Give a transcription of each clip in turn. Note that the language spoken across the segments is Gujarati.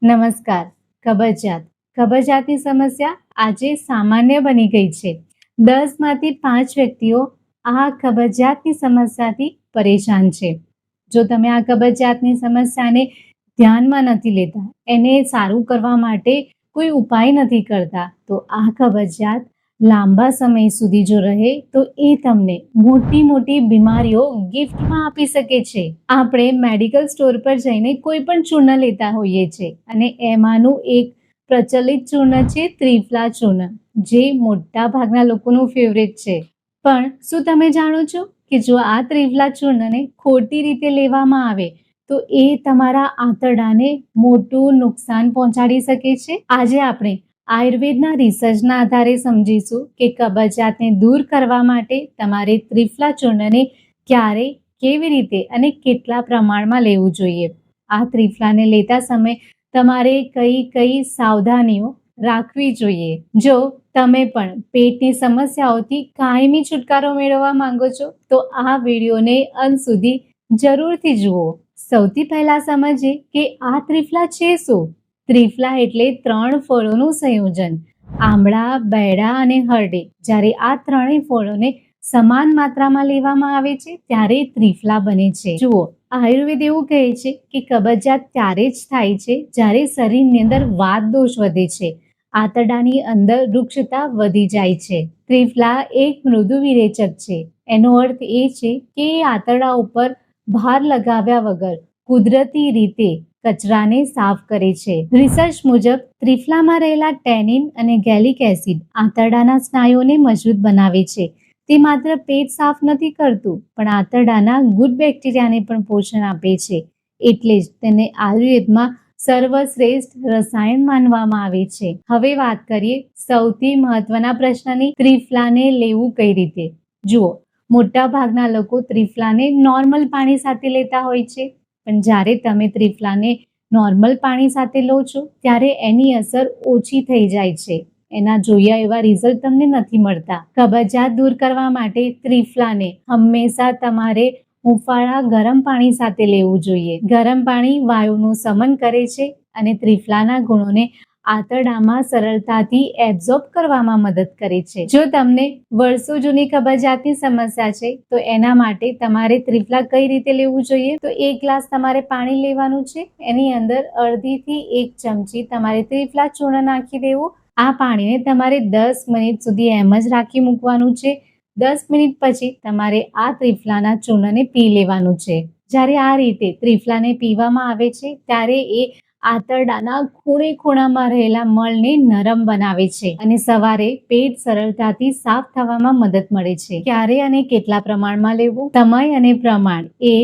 નમસ્કાર. કબજિયાતની સમસ્યા આજે સામાન્ય બની ગઈ છે. 10માંથી 5 વ્યક્તિઓ આ કબજિયાતની સમસ્યાથી પરેશાન છે. જો તમે આ કબજિયાતની સમસ્યાને ધ્યાનમાં નથી લેતા, એને સારું કરવા માટે કોઈ ઉપાય નથી કરતા, તો આ કબજિયાત લાંબા સમય સુધી જો રહે તો એ તમને મોટી મોટી બીમારીઓ ગિફ્ટમાં આપી શકે છે. આપણે મેડિકલ સ્ટોર પર જઈને કોઈ પણ ચૂર્ણ લેતા હોઈએ છીએ અને એમાંનું એક પ્રચલિત ચૂર્ણ છે ત્રિફલા ચૂર્ણ, જે મોટા ભાગના લોકોનું ફેવરેટ છે. પણ શું તમે જાણો છો કે જો આ ત્રિફલા ચૂર્ણને ખોટી રીતે લેવામાં આવે તો એ તમારા આંતરડાને મોટું નુકસાન પહોંચાડી શકે છે? આજે આપણે આયુર્વેદના રિસર્ચના આધારે સમજીશું કે કબજિયાતને દૂર કરવા માટે તમારે ત્રિફલા ચૂર્ણને ક્યારે, કેવી રીતે અને કેટલા પ્રમાણમાં લેવું જોઈએ. આ ત્રિફલાને લેતા સમયે તમારે કઈ સાવધાનીઓ રાખવી જોઈએ. જો તમે પણ પેટની સમસ્યાઓથી કાયમી છુટકારો મેળવવા માંગો છો તો આ વિડીયોને અંત સુધી જરૂરથી જુઓ. સૌથી પહેલા સમજીએ કે આ ત્રિફલા છે શું. ત્રિફલા એટલે 3 ફળોનું સંયોજન. આંબળા, બૈડા અને હરડે. જ્યારે આ ત્રણેય ફળોને સમાન માત્રામાં લેવામાં આવે છે ત્યારે ત્રિફલા બને છે. જુઓ, આયુર્વેદ એવું કહે છે કે કબજિયાત ત્યારે જ થાય છે જ્યારે શરીરની અંદર વાત દોષ વધે છે, આંતરડાની અંદર વૃક્ષતા વધી જાય છે. ત્રિફલા એક મૃદુ વિરેચક છે. એનો અર્થ એ છે કે આંતરડા ઉપર ભાર લગાવ્યા વગર કુદરતી રીતે કચરાને સાફ કરે છે. રિસર્ચ મુજબ ત્રિફલામાં રહેલા ટેનિન અને ગેલિક એસિડ આંતરડાના સ્નાયુઓને મજબૂત બનાવે છે. તે માત્ર પેટ સાફ નથી કરતું, પણ આંતરડાના ગુડ બેક્ટેરિયાને પણ પોષણ આપે છે. એટલે જ તેને આયુર્વેદમાં સર્વશ્રેષ્ઠ રસાયણ માનવામાં આવે છે. હવે વાત કરીએ સૌથી મહત્વના પ્રશ્નની, ત્રિફલાને લેવું કઈ રીતે. જુઓ, મોટા ભાગના લોકો ત્રિફલાને નોર્મલ પાણી સાથે લેતા હોય છે, પણ જ્યારે તમે ત્રિફલાને નોર્મલ પાણી સાથે લો છો ત્યારે એની અસર ઓછી થઈ જાય છે. એના જોયા એવા રિઝલ્ટ તમને નથી મળતા. કબજિયાત દૂર કરવા માટે ત્રિફલાને હંમેશા તમારે હૂંફાળા ગરમ પાણી સાથે લેવું જોઈએ. ગરમ પાણી વાયુનું શમન કરે છે અને ત્રિફલાના ગુણોને આંતરડામાં સરળતાથી એબ્ઝોર્બ કરવામાં મદદ કરે છે. જો તમને વર્ષો જૂની કબજિયાતની સમસ્યા છે તો એના માટે તમારે ત્રિફલા કઈ રીતે લેવું જોઈએ, તો 1 ગ્લાસ તમારે પાણી લેવાનું છે. એની અંદર 1/2 થી 1 ચમચી તમારે ત્રિફલા ચૂર્ણ નાખી દેવું. આ પાણીને તમારે 10 મિનિટ સુધી એમ જ રાખી મૂકવાનું છે. 10 મિનિટ પછી તમારે આ ત્રિફલાના ચૂર્ણને પી લેવાનું છે. જ્યારે આ રીતે ત્રિફલાને પીવામાં આવે છે ત્યારે એ આંતરડાના ખૂણામાં રહેલા મળને નરમ બનાવે છે અને સવારે પેટ સરળતાથી સાફ થવામાં મદદ મળે છે. ક્યારે અને કેટલા પ્રમાણમાં લેવું. સમય અને પ્રમાણ એ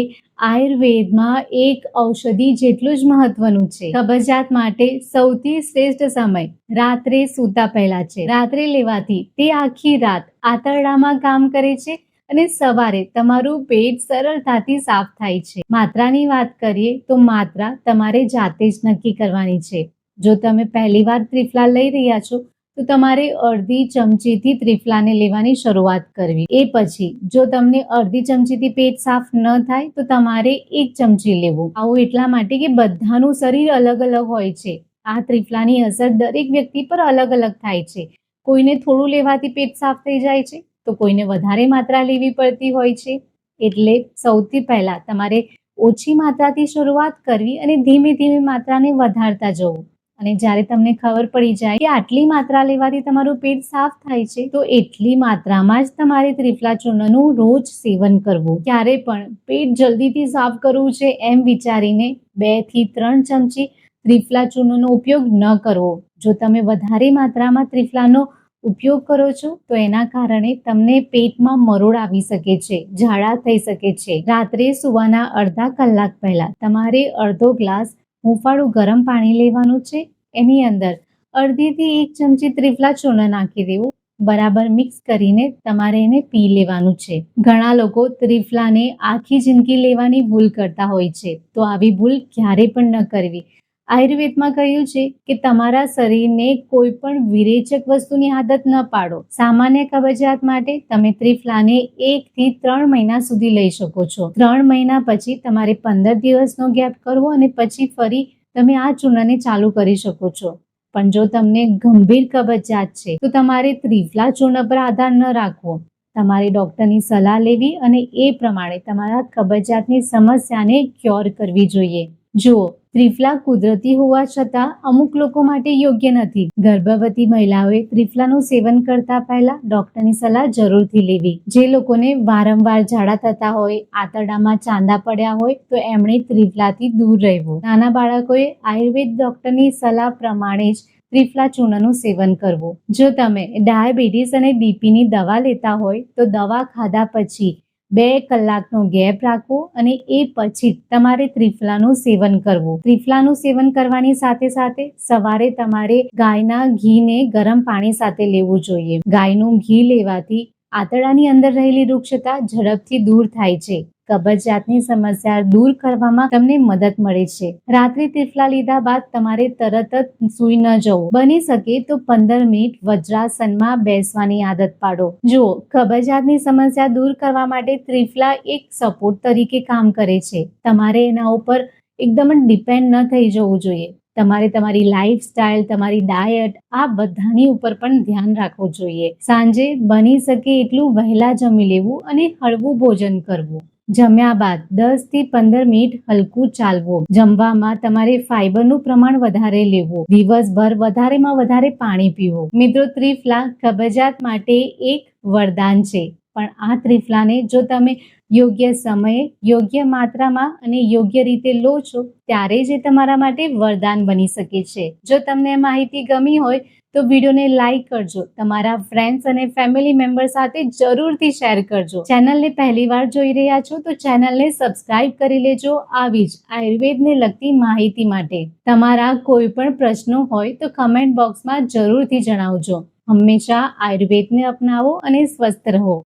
આયુર્વેદમાં એક ઔષધિ જેટલું જ મહત્વનું છે. કબજિયાત માટે સૌથી શ્રેષ્ઠ સમય રાત્રે સૂતા પહેલા છે. રાત્રે લેવાથી તે આખી રાત આંતરડામાં કામ કરે છે અને સવારે તમારું પેટ સરળતાથી સાફ થાય છે. માત્રાની વાત કરીએ તો માત્રા તમારે જાતે જ નક્કી કરવાની છે. જો તમે પહેલી વાર ત્રિફલા લઈ રહ્યા છો તો તમારે 1/2 ચમચીથી ત્રિફલાને લેવાની શરૂઆત કરવી. એ પછી જો તમને 1/2 ચમચીથી પેટ સાફ ન થાય તો તમારે 1 ચમચી લેવું. આવું એટલા માટે કે બધાનું શરીર અલગ અલગ હોય છે. આ ત્રિફલાની અસર દરેક વ્યક્તિ પર અલગ અલગ થાય છે. કોઈને થોડું લેવાથી પેટ સાફ થઈ જાય છે તો કોઈને વધારે માત્રા લેવી પડતી હોય છે. એટલે સૌથી પહેલા તમારે ઓછી માત્રાથી શરૂઆત કરવી અને ધીમે ધીમે માત્રાને વધારતા જવું. અને જ્યારે તમને ખબર પડી જાય કે આટલી માત્રા લેવાથી તમારું પેટ સાફ થાય છે તો એટલી માત્રામાં જ તમારે ત્રિફલા ચૂર્ણનું રોજ સેવન કરવું. ક્યારે પણ પેટ જલ્દીથી સાફ કરવું છે એમ વિચારીને 2 થી 3 ચમચી ત્રિફલા ચૂર્ણનો ઉપયોગ ન કરવો. જો તમે વધારે માત્રામાં ત્રિફલાનો ઉપયોગ કરો છો તો એના કારણે તમને પેટમાં મરોડ આવી શકે છે, ઝાડા થઈ શકે છે. રાત્રે સુવાના અડધા કલાક પહેલા તમારે 1/2 ગ્લાસ હૂંફાળું ગરમ પાણી લેવાનું છે. એની અંદર 1/2 થી 1 ચમચી ત્રિફલા ચૂર્ણ નાખી દેવું. બરાબર મિક્સ કરીને તમારે એને પી લેવાનું છે. ઘણા લોકો ત્રિફલાને આખી જિંદગી લેવાની ભૂલ કરતા હોય છે, તો આવી ભૂલ ક્યારે પણ ન કરવી. આયુર્વેદમાં કહ્યું છે કે તમારા શરીરને કોઈ પણ વિરેચક વસ્તુની આદત ન પાડો. સામાન્ય કબજિયાત માટે તમે ત્રિફલાને 1 થી 3 મહિના સુધી લઈ શકો છો. 3 મહિના પછી તમારે 15 દિવસનો ગેપ કરવો અને પછી ફરી તમે આ ચૂર્ણને ચાલુ કરી શકો છો. પણ જો તમને ગંભીર કબજિયાત છે તો તમારે ત્રિફલા ચૂર્ણ પર આધાર ન રાખવો. તમારે ડોક્ટરની સલાહ લેવી અને એ પ્રમાણે તમારા કબજિયાતની સમસ્યાને ક્યોર કરવી જોઈએ. જુઓ, ત્રિફલા કુદરતી હોવા છતાં અમુક લોકો માટે યોગ્ય નથી. ગર્ભવતી મહિલાઓએ ત્રિફલાનું સેવન કરતા પહેલા ડોક્ટરની સલાહ જરૂરથી લેવી. જે લોકોને વારંવાર ઝાડા થતા હોય, આંતરડામાં ચાંદા પડ્યા હોય તો એમણે ત્રિફલાથી દૂર રહેવું. નાના બાળકોએ આયુર્વેદ ડોક્ટરની સલાહ પ્રમાણે જ ત્રિફલા ચૂર્ણનું સેવન કરવું. જો તમે ડાયાબિટીસ અને બીપીની દવા લેતા હોય તો દવા ખાધા પછી 2 કલાકનો ગેપ રાખવો અને એ પછી તમારે ત્રિફલાનું સેવન કરવું. ત્રિફલાનું સેવન કરવાની સાથે સાથે સવારે તમારે ગાયના ઘીને ગરમ પાણી સાથે લેવું જોઈએ. ગાયનું ઘી લેવાથી આંતરડાની અંદર રહેલી રૂક્ષતા ઝડપથી દૂર થાય છે. કબજિયાતની સમસ્યા દૂર કરવામાં તમને મદદ મળે છે. રાત્રે ત્રિફલા લીધા બાદ તમારે તરત જ સૂઈ ન જવું. બની શકે તો 15 મિનિટ વજ્રાસનમાં બેસવાની આદત પાડો. જુઓ, કબજિયાતની સમસ્યા દૂર કરવા માટે ત્રિફલા એક સપોર્ટ તરીકે કામ કરે છે. તમારે એના ઉપર એકદમ જ ડિપેન્ડ ન થઈ જવું જોઈએ. તમારે તમારી લાઈફસ્ટાઈલ, તમારી ડાયટ આ બધાની ઉપર પણ ધ્યાન રાખવું જોઈએ. સાંજે બની શકે એટલું વહેલા જમી લેવું અને હળવું ભોજન કરવું. જમ્યા બાદ 10 થી 15 મિનિટ હલકું ચાલવું. જમવામાં તમારે ફાઈબરનું પ્રમાણ વધારે લેવું. દિવસભર વધારેમાં વધારે પાણી પીવું. મિત્રો, ત્રિફલા કબજિયાત માટે એક વરદાન છે. પણ આ ત્રિફલાને જો તમે યોગ્ય સમયે, યોગ્ય માત્રામાં અને યોગ્ય રીતે લો છો ત્યારે જ એ તમારા માટે વરદાન બની શકે છે. જો તમને માહિતી ગમી હોય તો વિડીયોને લાઈક કરજો. તમારા ફ્રેન્ડ્સ અને ફેમિલી મેમ્બર સાથે જરૂરથી શેર કરજો. ચેનલને પહેલીવાર જોઈ રહ્યા છો તો ચેનલને સબસ્ક્રાઇબ કરી લેજો આવી જ આયુર્વેદને લગતી માહિતી માટે. તમારા કોઈ પણ પ્રશ્નો હોય તો કમેન્ટ બોક્સમાં જરૂરથી જણાવજો. હંમેશા આયુર્વેદને અપનાવો અને સ્વસ્થ રહો.